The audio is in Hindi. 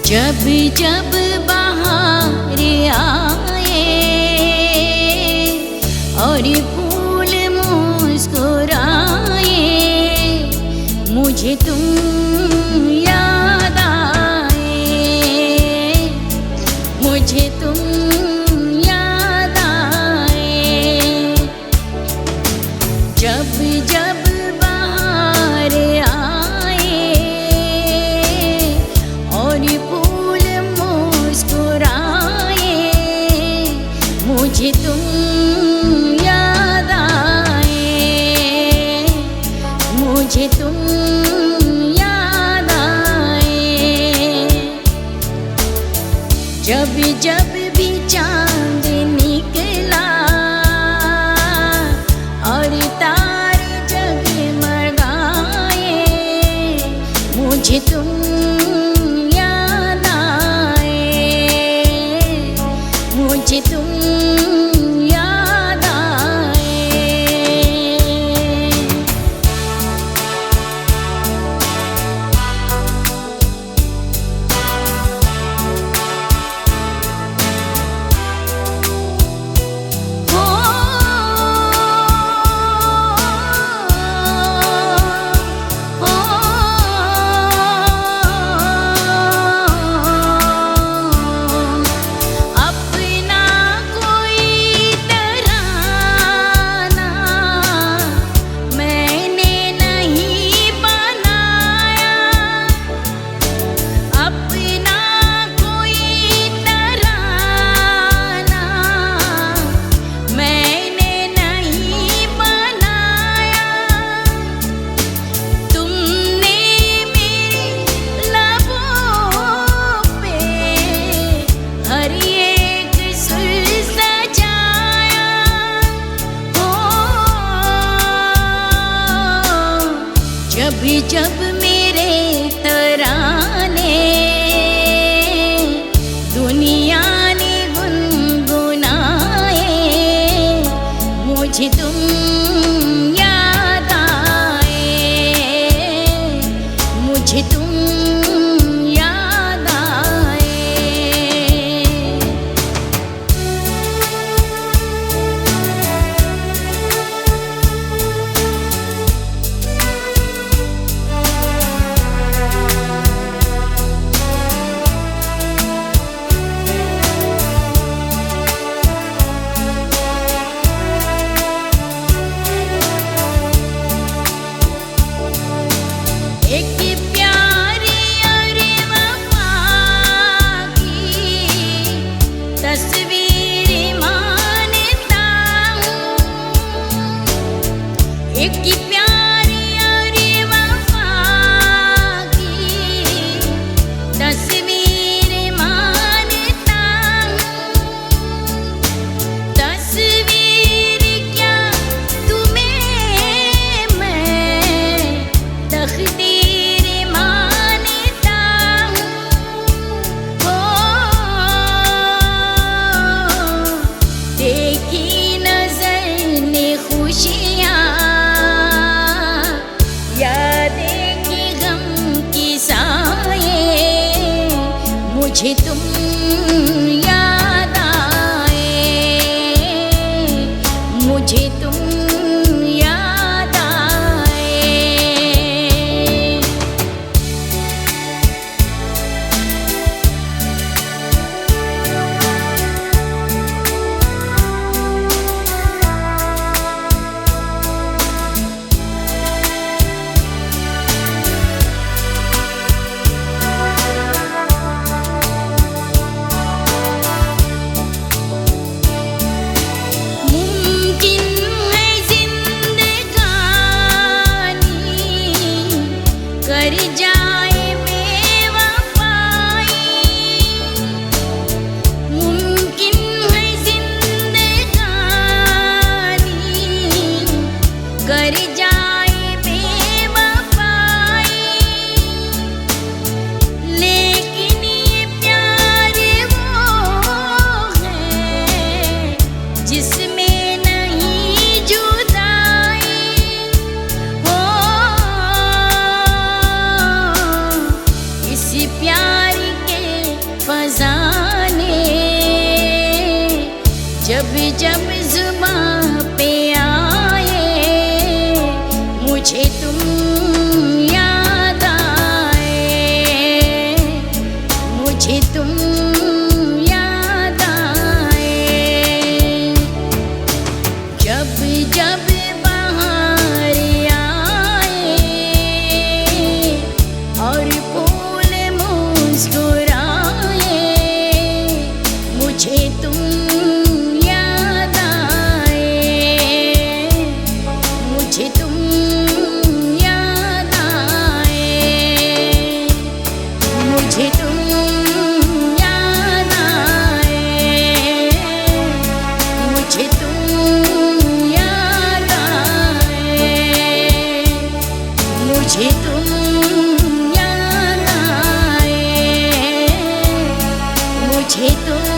जब जब बाहर आए और फूल मुस्कुराए, मुझे तुम याद आए, मुझे तुम याद आए। जब जब बाहर आए और फूल मुस्कुराए, मुझे तुम याद आए, मुझे तुम याद आए। जब जब भी चांद निकला और तारे जगमगाए, मुझे तुम याद आए, मुझे तुम याद आए। हो अपना कोई तराना मैंने नहीं बनाया, अपना कोई तराना मैंने नहीं बनाया। तुमने मेरे लबों पे हर एक सुर सजाया। हो जब जब मेरे तराने दुनिया ने गुनगुनाए, मुझे तुम याद आए, मुझे तुम याद आए। एक प्यारी और वफा की तस्वीर मानता हूँ, एक प्यारी और वफा की तस्वीर मानता हूँ। तस्वीर क्या तुम्हें मैं तकदीर मानता हूँ। हो देखी नजर ने खुशियाँ, यादें की गम की साए, मुझे तुम याद आए, मुझे तुम याद आए। जब जुबां पे आए मुझे तुम याद आए, मुझे तुम याद आए। जब जब बाहर आए और फूल मुस्कुराए मुझे तुम याद आए, मुझे तुम याद आए, मुझे तुम याद आए, मुझे तुम याद आए, मुझे तुम याद आए, मुझे तुम